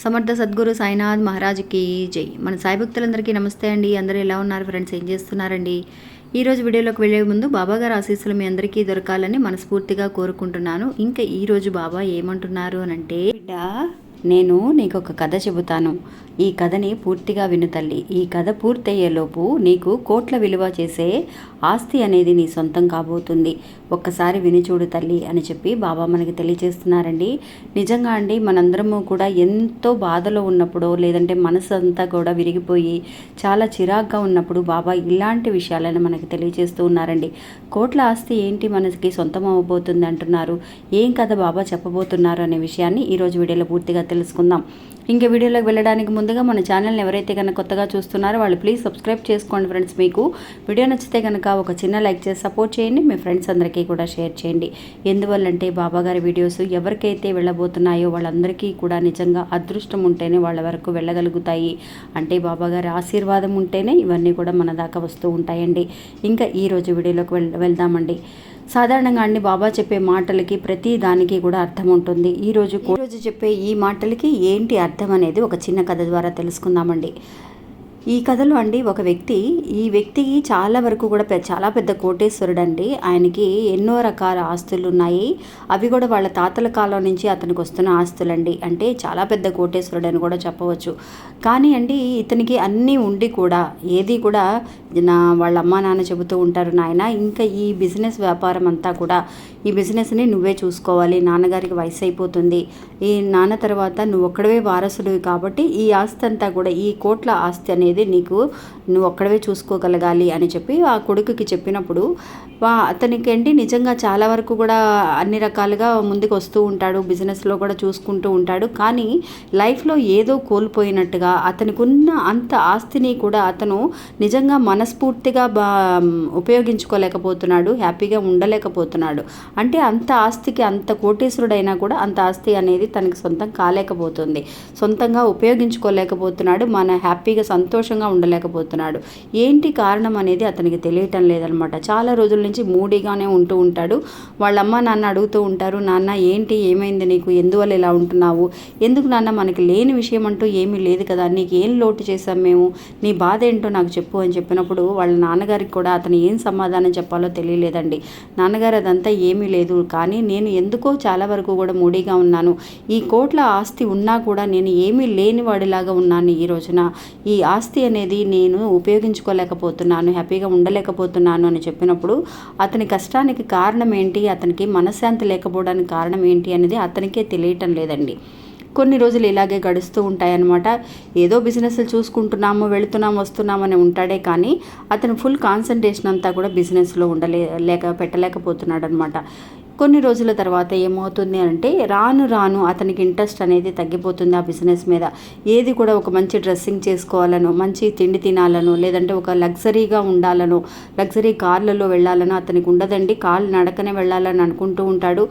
సమర్థ సద్గురు సాయినాథ్ మహారాజ్కి జై. మన సాయి భక్తులందరికీ నమస్తే అండి. అందరూ ఎలా ఉన్నారు ఫ్రెండ్స్? ఏం చేస్తున్నారండి? ఈరోజు వీడియోలోకి వెళ్ళే ముందు బాబాగారు ఆశీస్సులు మీ అందరికీ దొరకాలని మనస్ఫూర్తిగా కోరుకుంటున్నాను. ఇంకా ఈరోజు బాబా ఏమంటున్నారు అని అంటే, బిడ్డ నేను నీకు ఒక కథ చెబుతాను, ఈ కథని పూర్తిగా విను తల్లి. ఈ కథ పూర్తయ్యేలోపు నీకు కోట్ల విలువ చేసే ఆస్తి అనేది నీ సొంతం కాబోతుంది. ఒక్కసారి విని చూడు తల్లి అని చెప్పి బాబా మనకి తెలియజేస్తున్నారండి. నిజంగా అండి, మనందరము కూడా ఎంతో బాధలో ఉన్నప్పుడు, లేదంటే మనసు అంతా కూడా విరిగిపోయి చాలా చిరాగ్గా ఉన్నప్పుడు బాబా ఇలాంటి విషయాలను మనకి తెలియజేస్తూ ఉన్నారండి. కోట్ల ఆస్తి ఏంటి మనకి సొంతం అవ్వబోతుంది అంటున్నారు. ఏం కథ బాబా చెప్పబోతున్నారు అనే విషయాన్ని ఈరోజు వీడియోలో పూర్తిగా తెలుసుకుందాం. ఇంకా వీడియోలోకి వెళ్ళడానికి ముందుగా మన ఛానల్ని ఎవరైతే కనుక కొత్తగా చూస్తున్నారో వాళ్ళు ప్లీజ్ సబ్స్క్రైబ్ చేసుకోండి ఫ్రెండ్స్. మీకు వీడియో నచ్చితే కనుక ఒక చిన్న లైక్ చేసి సపోర్ట్ చేయండి. మీ ఫ్రెండ్స్ అందరికీ కూడా షేర్ చేయండి. ఎందువల్లంటే బాబాగారి వీడియోస్ ఎవరికైతే వెళ్ళబోతున్నాయో వాళ్ళందరికీ కూడా నిజంగా అదృష్టం ఉంటేనే వాళ్ళ వరకు వెళ్ళగలుగుతాయి. అంటే బాబాగారి ఆశీర్వాదం ఉంటేనే ఇవన్నీ కూడా మన దాకా వస్తూ ఉంటాయండి. ఇంకా ఈరోజు వీడియోలోకి వెళ్దామండి. సాధారణంగా అండి, బాబా చెప్పే మాటలకి ప్రతి దానికి కూడా అర్థం ఉంటుంది. ఈరోజు చెప్పే ఈ మాటలకి ఏంటి అర్థం అనేది ఒక చిన్న కథ ద్వారా తెలుసుకుందామండి. ఈ కథలో అండి ఒక ఈ వ్యక్తికి చాలా వరకు కూడా చాలా పెద్ద కోటేశ్వరుడు అండి. ఆయనకి ఎన్నో రకాల ఆస్తులు ఉన్నాయి. అవి కూడా వాళ్ళ తాతల కాలం నుంచి అతనికి వస్తున్న ఆస్తులండి. అంటే చాలా పెద్ద కోటేశ్వరుడు అని కూడా చెప్పవచ్చు. కానీ అండి, ఇతనికి అన్నీ ఉండి కూడా ఏది కూడా వాళ్ళ అమ్మా నాన్న చెబుతూ ఉంటారు, నాయన ఇంకా ఈ బిజినెస్ వ్యాపారం అంతా కూడా ఈ బిజినెస్ని నువ్వే చూసుకోవాలి, నాన్నగారికి వయసు అయిపోతుంది, ఈ నాన్న తర్వాత నువ్వు ఒక్కడవే వారసుడివి కాబట్టి ఈ ఆస్తి అంతా కూడా, ఈ కోట్ల ఆస్తి అనేది నువ్వు ఒక్కడవే చూసుకోగలగాలి అని చెప్పి ఆ కొడుకుకి చెప్పినప్పుడు అతనికి ఏంటి నిజంగా చాలా వరకు కూడా అన్ని రకాలుగా ముందుకు వస్తూ ఉంటాడు, బిజినెస్లో కూడా చూసుకుంటూ ఉంటాడు. కానీ లైఫ్లో ఏదో కోల్పోయినట్టుగా అతనికి ఉన్న అంత ఆస్తిని కూడా అతను నిజంగా మనస్ఫూర్తిగా ఉపయోగించుకోలేకపోతున్నాడు, హ్యాపీగా ఉండలేకపోతున్నాడు. అంటే అంత ఆస్తికి, అంత కోటీశ్వరుడైనా కూడా అంత ఆస్తి అనేది తనకి సొంతం కాలేకపోతుంది, సొంతంగా ఉపయోగించుకోలేకపోతున్నాడు, మన హ్యాపీగా సంతోషంగా ఉండలేకపోతున్నాడు. ఏంటి కారణం అనేది అతనికి తెలియటం లేదనమాట. చాలా రోజుల నుంచి మూడీగానే ఉంటూ ఉంటాడు. వాళ్ళ అమ్మ నాన్న అడుగుతూ ఉంటారు, నాన్న ఏంటి, ఏమైంది నీకు, ఎందువల్ల ఇలా ఉంటున్నావు, ఎందుకు నాన్న, మనకి లేని విషయం అంటూ ఏమీ లేదు కదా, నీకు ఏం లోటు చేశాం మేము, నీ బాధ ఏంటో నాకు చెప్పు అని చెప్పినప్పుడు వాళ్ళ నాన్నగారికి కూడా అతను ఏం సమాధానం చెప్పాలో తెలియలేదండి. నాన్నగారు అదంతా ఏమీ లేదు, కానీ నేను ఎందుకో చాలా వరకు కూడా మూడీగా ఉన్నాను, ఈ కోట్ల ఆస్తి ఉన్నా కూడా నేను ఏమీ లేని వాడిలాగా ఉన్నాను. ఈ రోజున ఈ ఆస్తి అనేది నేను ఉపయోగించుకోలేకపోతున్నాను, హ్యాపీగా ఉండలేకపోతున్నాను అని చెప్పినప్పుడు అతని కష్టానికి కారణం ఏంటి, అతనికి మనశ్శాంతి లేకపోవడానికి కారణం ఏంటి అనేది అతనికే తెలియటం లేదండి. కొన్ని రోజులు ఇలాగే గడుస్తూ ఉంటాయన్నమాట. ఏదో బిజినెస్లు చూసుకుంటున్నాము, వెళుతున్నాము, వస్తున్నామని ఉంటాడే కానీ అతను ఫుల్ కాన్సన్ట్రేషన్ అంతా కూడా బిజినెస్లో పెట్టలేకపోతున్నాడు అనమాట. కొన్ని రోజుల తర్వాత ఏమవుతుంది అంటే రాను రాను అతనికి ఇంట్రెస్ట్ అనేది తగ్గిపోతుంది ఆ బిజినెస్ మీద. ఏది కూడా ఒక మంచి డ్రెస్సింగ్ చేసుకోవాలను, మంచి తిండి తినాలను, లేదంటే ఒక లగ్జరీగా ఉండాలను, లగ్జరీ కార్లలో వెళ్ళాలను అతనికి ఉండదండి. కాళ్ళు నడకనే వెళ్ళాలని అనుకుంటూ ఉంటాడు.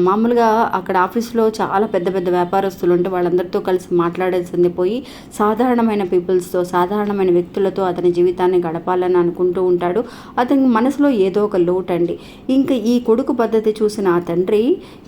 మామూలుగా అక్కడ ఆఫీస్లో చాలా పెద్ద పెద్ద వ్యాపారస్తులు ఉంటే వాళ్ళందరితో కలిసి మాట్లాడాల్సింది పోయి సాధారణమైన పీపుల్స్తో, సాధారణమైన వ్యక్తులతో అతని జీవితాన్ని గడపాలని అనుకుంటూ ఉంటాడు. అతని మనసులో ఏదో ఒక లోటు అండి. ఇంకా ఈ కొడుకు పద్ధతి చూసిన ఆ తండ్రి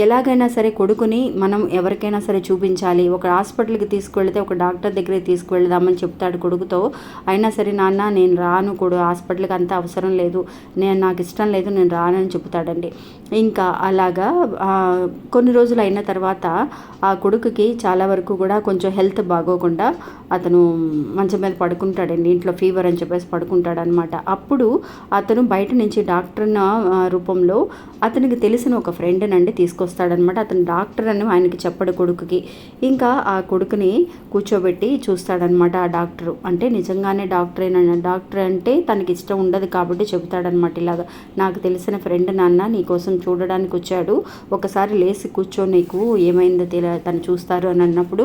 ఎలాగైనా సరే కొడుకుని మనం ఎవరికైనా సరే చూపించాలి, ఒక హాస్పిటల్కి తీసుకువెళ్తే ఒక డాక్టర్ దగ్గరికి తీసుకువెళ్దామని చెప్తాడు కొడుకుతో. అయినా సరే నాన్న నేను రాను, హాస్పిటల్కి అంత అవసరం లేదు, నాకు ఇష్టం లేదు, నేను రానని చెప్తాడండి. ఇంకా అలాగా కొన్ని రోజులు అయిన తర్వాత ఆ కొడుకుకి చాలా వరకు కూడా కొంచెం హెల్త్ బాగోకుండా అతను మంచం మీద పడుకుంటాడండి, ఇంట్లో ఫీవర్ అని చెప్పేసి పడుకుంటాడు అనమాట. అప్పుడు అతను బయట నుంచి డాక్టర్ రూపంలో అతనికి తెలిసిన ఒక ఫ్రెండ్నండి తీసుకొస్తాడనమాట. అతను డాక్టర్ అని ఆయనకి చెప్పడు కొడుకుకి. ఇంకా ఆ కొడుకుని కూర్చోబెట్టి చూస్తాడనమాట ఆ డాక్టరు. అంటే నిజంగానే డాక్టర్ అంటే తనకి ఇష్టం ఉండదు కాబట్టి చెబుతాడనమాట, ఇలాగా నాకు తెలిసిన ఫ్రెండ్ నాన్న నీకోసం చూడడానికి వచ్చాడు, ఒకసారి లేచి కూర్చో, నీకు ఏమైందో తను చూస్తారు అని అన్నప్పుడు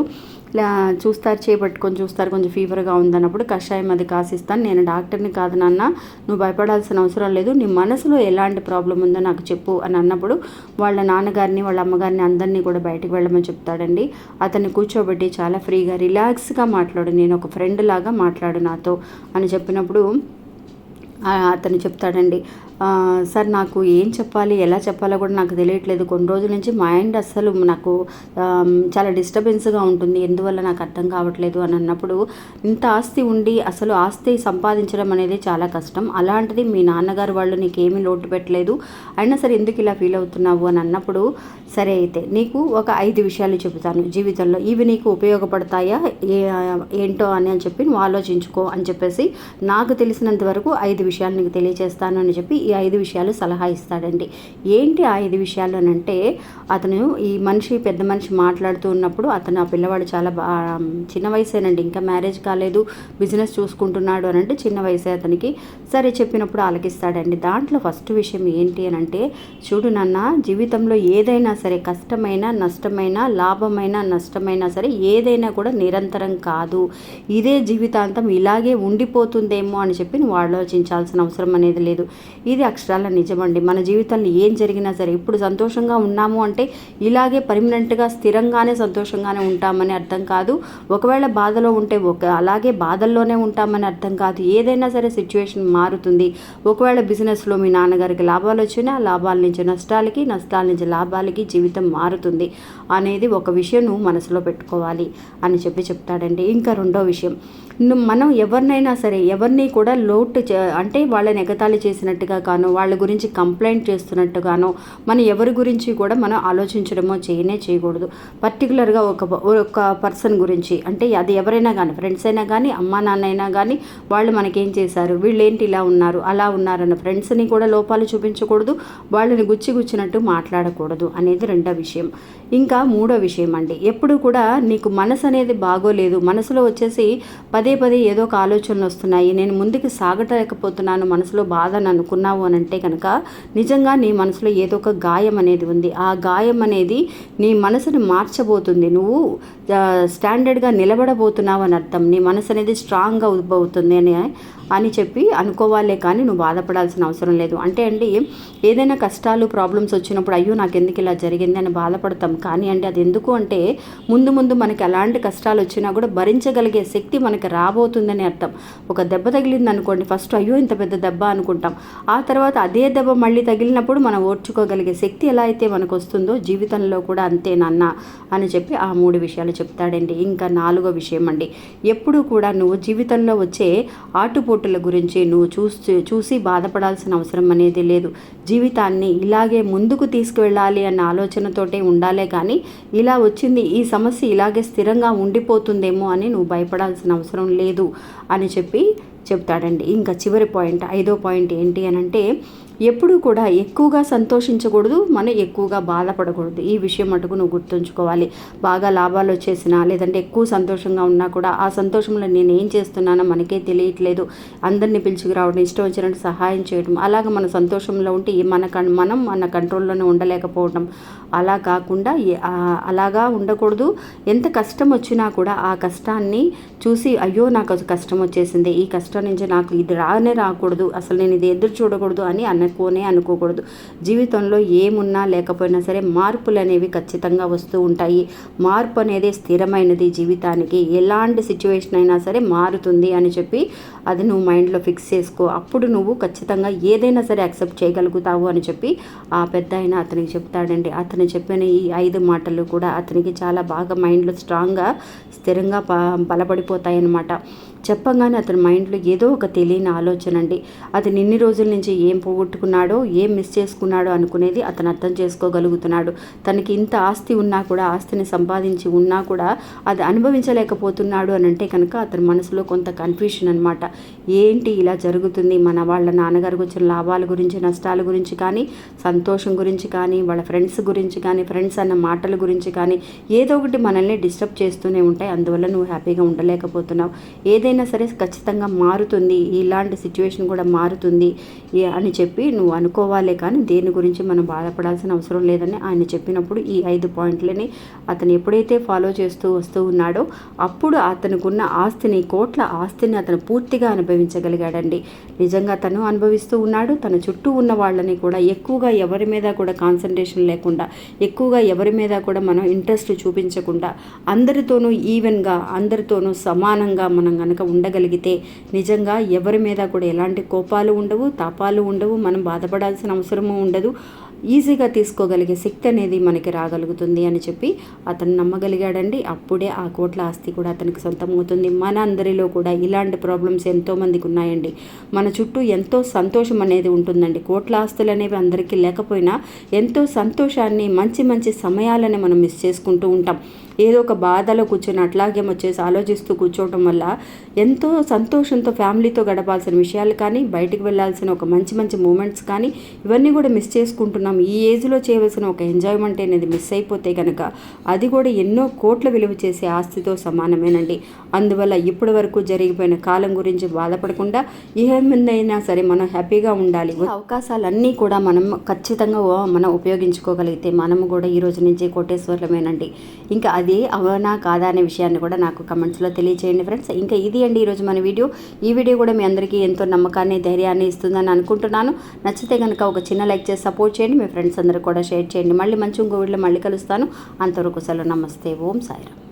చూస్తారు, చేపట్టుకొని చూస్తారు, కొంచెం ఫీవర్గా ఉందన్నప్పుడు కషాయం అది కాసిస్తాను, నేను డాక్టర్ని కాదు నాన్న, నువ్వు భయపడాల్సిన అవసరం లేదు, నీ మనసులో ఎలాంటి ప్రాబ్లం ఉందో నాకు చెప్పు అని అన్నప్పుడు వాళ్ళ నాన్నగారిని వాళ్ళ అమ్మగారిని అందరినీ కూడా బయటకు వెళ్ళమని చెప్తాడండి. అతన్ని కూర్చోబెట్టి చాలా ఫ్రీగా రిలాక్స్గా మాట్లాడు, నేను ఒక ఫ్రెండ్ లాగా మాట్లాడు నాతో అని చెప్పినప్పుడు అతను చెప్తాడండి, సార్ నాకు ఏం చెప్పాలి, ఎలా చెప్పాలో కూడా నాకు తెలియట్లేదు. కొన్ని రోజుల నుంచి మైండ్ అస్సలు నాకు చాలా డిస్టర్బెన్స్గా ఉంటుంది, ఎందువల్ల నాకు అర్థం కావట్లేదు అని అన్నప్పుడు, ఇంత ఆస్తి ఉండి అసలు ఆస్తి సంపాదించడం అనేది చాలా కష్టం. అలాంటిది మీ నాన్నగారు వాళ్ళు నీకేమీ లోటు పెట్టలేదు, అయినా సరే ఎందుకు ఇలా ఫీల్ అవుతున్నావు అని అన్నప్పుడు, సరే అయితే నీకు ఒక 5 విషయాలు చెబుతాను జీవితంలో, ఇవి నీకు ఉపయోగపడతాయా ఏంటో అని చెప్పి నువ్వు ఆలోచించుకో అని చెప్పేసి నాకు తెలిసినంత వరకు 5 విషయాలు నీకు తెలియజేస్తాను అని చెప్పి ఈ 5 విషయాలు సలహా ఇస్తాడండి. ఏంటి ఆ 5 విషయాలు అని అంటే, అతను ఈ పెద్ద మనిషి మాట్లాడుతూ ఉన్నప్పుడు ఆ పిల్లవాడు చాలా చిన్న వయసేనండి, ఇంకా మ్యారేజ్ కాలేదు, బిజినెస్ చూసుకుంటున్నాడు అని అంటే చిన్న వయసే అతనికి. సరే చెప్పినప్పుడు ఆలకిస్తాడండి. దాంట్లో ఫస్ట్ విషయం ఏంటి అని అంటే, చూడు నాన్న, జీవితంలో ఏదైనా సరే కష్టమైన నష్టమైన లాభమైన నష్టమైనా సరే ఏదైనా కూడా నిరంతరం కాదు, ఇదే జీవితాంతం ఇలాగే ఉండిపోతుందేమో అని చెప్పి నువ్వు ఆలోచించాల్సిన అవసరం అనేది లేదు. ఇది అక్షరాల నిజమండి. మన జీవితంలో ఏం జరిగినా సరే ఇప్పుడు సంతోషంగా ఉన్నాము అంటే ఇలాగే పర్మనెంట్గా స్థిరంగానే సంతోషంగానే ఉంటామని అర్థం కాదు. ఒకవేళ బాధలో ఉంటే అలాగే బాధల్లోనే ఉంటామని అర్థం కాదు. ఏదైనా సరే సిచ్యువేషన్ మారుతుంది. ఒకవేళ బిజినెస్లో మీ నాన్నగారికి లాభాలు వచ్చినా లాభాల నుంచి నష్టాలకి, నష్టాల నుంచి లాభాలకి జీవితం మారుతుంది అనేది ఒక విషయం నువ్వు మనసులో పెట్టుకోవాలి అని చెప్పి చెప్తాడండి. ఇంకా రెండో విషయం, మనం ఎవరినైనా సరే ఎవరిని కూడా అంటే వాళ్ళని ఎగతాళి చేసినట్టుగా గానో, వాళ్ళ గురించి కంప్లైంట్ చేస్తున్నట్టుగానో మనం ఎవరి గురించి కూడా మనం ఆలోచించడమో చేయకూడదు. పర్టికులర్గా ఒక పర్సన్ గురించి, అంటే అది ఎవరైనా కానీ, ఫ్రెండ్స్ అయినా కానీ, అమ్మా నాన్న అయినా కానీ, వాళ్ళు మనకేం చేశారు, వీళ్ళేంటి ఇలా ఉన్నారు అలా ఉన్నారన్న ఫ్రెండ్స్ని కూడా లోపాలు చూపించకూడదు, వాళ్ళని గుచ్చినట్టు మాట్లాడకూడదు అనేది రెండో విషయం. ఇంకా మూడో విషయం అండి, ఎప్పుడు కూడా నీకు మనసు అనేది బాగోలేదు, మనసులో వచ్చేసి పదే ఏదో ఒక ఆలోచనలు వస్తున్నాయి, నేను ముందుకు సాగలేకపోతున్నాను, మనసులో బాధ అని అనుకున్నావు అని అంటే కనుక నిజంగా నీ మనసులో ఏదో ఒక గాయం అనేది ఉంది. ఆ గాయం అనేది నీ మనసుని మార్చబోతుంది, నువ్వు స్టాండర్డ్గా నిలబడబోతున్నావు అని అర్థం. నీ మనసు అనేది స్ట్రాంగ్గా అవుతుంది అని చెప్పి అనుకోవాలే కానీ నువ్వు బాధపడాల్సిన అవసరం లేదు. అంటే అండి, ఏదైనా కష్టాలు ప్రాబ్లమ్స్ వచ్చినప్పుడు అయ్యో నాకు ఎందుకు ఇలా జరిగింది అని బాధపడతాం. కానీ అండి అది ఎందుకు అంటే ముందు మనకి ఎలాంటి కష్టాలు వచ్చినా కూడా భరించగలిగే శక్తి మనకి రాబోతుందని అర్థం. ఒక దెబ్బ తగిలింది అనుకోండి, ఫస్ట్ అయ్యో ఇంత పెద్ద దెబ్బ అనుకుంటాం, ఆ తర్వాత అదే దెబ్బ మళ్ళీ తగిలినప్పుడు మనం ఓర్చుకోగలిగే శక్తి ఎలా అయితే మనకు వస్తుందో జీవితంలో కూడా అంతే నాన్న అని చెప్పి ఆ 3 విషయాలు చెప్తాడండి. ఇంకా 4వ విషయం అండి, ఎప్పుడు కూడా నువ్వు జీవితంలో వచ్చే ఆటుపోటుల గురించి నువ్వు చూసి బాధపడాల్సిన అవసరం అనేది లేదు. జీవితాన్ని ఇలాగే ముందుకు తీసుకువెళ్ళాలి అన్న ఆలోచనతోటే ఉండాలే కానీ ఇలా వచ్చింది ఈ సమస్య ఇలాగే స్థిరంగా ఉండిపోతుందేమో అని నువ్వు భయపడాల్సిన అవసరం లేదు అని చెప్పి చెప్తాడండి. ఇంకా చివరి పాయింట్, 5వ పాయింట్ ఏంటి అని అంటే, ఎప్పుడూ కూడా ఎక్కువగా సంతోషించకూడదు, మనం ఎక్కువగా బాధపడకూడదు. ఈ విషయం మటుకు నువ్వు గుర్తుంచుకోవాలి. బాగా లాభాలు వచ్చేసినా లేదంటే ఎక్కువ సంతోషంగా ఉన్నా కూడా ఆ సంతోషంలో నేను ఏం చేస్తున్నానో మనకే తెలియట్లేదు, అందరినీ పిలుచుకురావడం, ఇష్టం వచ్చినట్టు సహాయం చేయడం, అలాగ మన సంతోషంలో ఉంటే మనం మన కంట్రోల్లోనే ఉండలేకపోవడం, అలా కాకుండా అలాగా ఉండకూడదు. ఎంత కష్టం వచ్చినా కూడా ఆ కష్టాన్ని చూసి అయ్యో నాకు కష్టం వచ్చేసింది, ఈ కష్టం నుంచి నాకు ఇది రాకూడదు, అసలు నేను ఇది ఎదురు చూడకూడదు అని అనుకోకూడదు. జీవితంలో ఏమున్నా లేకపోయినా సరే మార్పులు అనేవి ఖచ్చితంగా వస్తూ ఉంటాయి. మార్పు అనేది స్థిరమైనది, జీవితానికి ఎలాంటి సిచ్యువేషన్ అయినా సరే మారుతుంది అని చెప్పి అది నువ్వు మైండ్లో ఫిక్స్ చేసుకో. అప్పుడు నువ్వు ఖచ్చితంగా ఏదైనా సరే యాక్సెప్ట్ చేయగలుగుతావు అని చెప్పి ఆ పెద్ద ఆయన అతనికి చెప్తాడండి. అతను చెప్పిన ఈ 5 మాటలు కూడా అతనికి చాలా బాగా మైండ్లో స్ట్రాంగ్గా స్థిరంగా బలపడిపోతాయన్నమాట. చెప్పగానే అతని మైండ్లో ఏదో ఒక తెలియని ఆలోచన అండి. అతను ఇన్ని రోజుల నుంచి ఏం పోగొట్టుకున్నాడో, ఏం మిస్ చేసుకున్నాడో అనుకునేది అతను అర్థం చేసుకోగలుగుతున్నాడు. తనకి ఇంత ఆస్తి ఉన్నా కూడా, ఆస్తిని సంపాదించి ఉన్నా కూడా అది అనుభవించలేకపోతున్నాడు అని అంటే కనుక అతని మనసులో కొంత కన్ఫ్యూషన్ అనమాట. ఏంటి ఇలా జరుగుతుంది, మన వాళ్ళ నాన్నగారికి వచ్చిన లాభాల గురించి, నష్టాల గురించి కానీ, సంతోషం గురించి కానీ, వాళ్ళ ఫ్రెండ్స్ గురించి కానీ, ఫ్రెండ్స్ అన్న మాటల గురించి కానీ ఏదో ఒకటి మనల్ని డిస్టర్బ్ చేస్తూనే ఉంటాయి. అందువల్ల నువ్వు హ్యాపీగా ఉండలేకపోతున్నావు. ఏదైనా సరే ఖచ్చితంగా మారుతుంది, ఇలాంటి సిచ్యువేషన్ కూడా మారుతుంది అని చెప్పి నువ్వు అనుకోవాలే కానీ దేని గురించి మనం బాధపడాల్సిన అవసరం లేదని ఆయన చెప్పినప్పుడు ఈ 5 పాయింట్లని అతను ఎప్పుడైతే ఫాలో చేస్తూ వస్తూ ఉన్నాడో అప్పుడు అతనుకున్న ఆస్తిని, కోట్ల ఆస్తిని అతను పూర్తిగా అనుభవించగలిగాడండి. నిజంగా తను అనుభవిస్తూ ఉన్నాడు. తన చుట్టూ ఉన్న వాళ్ళని కూడా ఎక్కువగా ఎవరి మీద కూడా కాన్సన్ట్రేషన్ లేకుండా, ఎక్కువగా ఎవరి మీద కూడా మనం ఇంట్రెస్ట్ చూపించకుండా, అందరితోనూ ఈవెన్గా, అందరితోనూ సమానంగా మనం కనుక కనుక ఉండగలిగితే నిజంగా ఎవరి మీద కూడా ఎలాంటి కోపాలు ఉండవు, తాపాలు ఉండవు, మనం బాధపడాల్సిన అవసరము ఉండదు, ఈజీగా తీసుకోగలిగే శక్తి అనేది మనకి రాగలుగుతుంది అని చెప్పి అతను నమ్మగలిగాడండి. అప్పుడే ఆ కోట్ల ఆస్తి కూడా అతనికి సొంతమవుతుంది. మన అందరిలో కూడా ఇలాంటి ప్రాబ్లమ్స్ ఎంతోమందికి ఉన్నాయండి. మన చుట్టూ ఎంతో సంతోషం అనేది ఉంటుందండి. కోట్ల ఆస్తులు అనేవి అందరికీ లేకపోయినా ఎంతో సంతోషాన్ని, మంచి మంచి సమయాలని మనం మిస్ చేసుకుంటూ ఉంటాం. ఏదో ఒక బాధలో కూర్చొని అట్లాగే వచ్చేసి ఆలోచిస్తూ కూర్చోవటం వల్ల ఎంతో సంతోషంతో ఫ్యామిలీతో గడపాల్సిన విషయాలు కానీ, బయటికి వెళ్ళాల్సిన ఒక మంచి మంచి మూమెంట్స్ కానీ ఇవన్నీ కూడా మిస్ చేసుకుంటున్నాం. ఈ ఏజ్లో చేయవలసిన ఒక ఎంజాయ్మెంట్ అనేది మిస్ అయిపోతే కనుక అది కూడా ఎన్నో కోట్ల విలువ చేసే ఆస్తితో సమానమేనండి. అందువల్ల ఇప్పటి వరకు జరిగిపోయిన కాలం గురించి బాధపడకుండా ఏమైనా సరే మనం హ్యాపీగా ఉండాలి. అవకాశాలన్నీ కూడా మనం ఖచ్చితంగా మనం ఉపయోగించుకోగలిగితే మనము కూడా ఈ రోజు నుంచి కోటేశ్వర్లమేనండి. ఇంకా అది అవునా కాదా అనే విషయాన్ని కూడా నాకు కమెంట్స్లో తెలియచేయండి ఫ్రెండ్స్. ఇంకా ఇది అండి ఈరోజు మన వీడియో. ఈ వీడియో కూడా మీ అందరికీ ఎంతో నమ్మకాన్ని, ధైర్యాన్ని ఇస్తుందని అనుకుంటున్నాను. నచ్చితే కనుక ఒక చిన్న లైక్ చేసి సపోర్ట్ చేయండి. మీ ఫ్రెండ్స్ అందరూ కూడా షేర్ చేయండి. మళ్ళీ మంచి ఇంకో వీడియోలో మళ్ళీ కలుస్తాను. అంతవరకు సెలవు. నమస్తే. ఓం సాయిరామ్.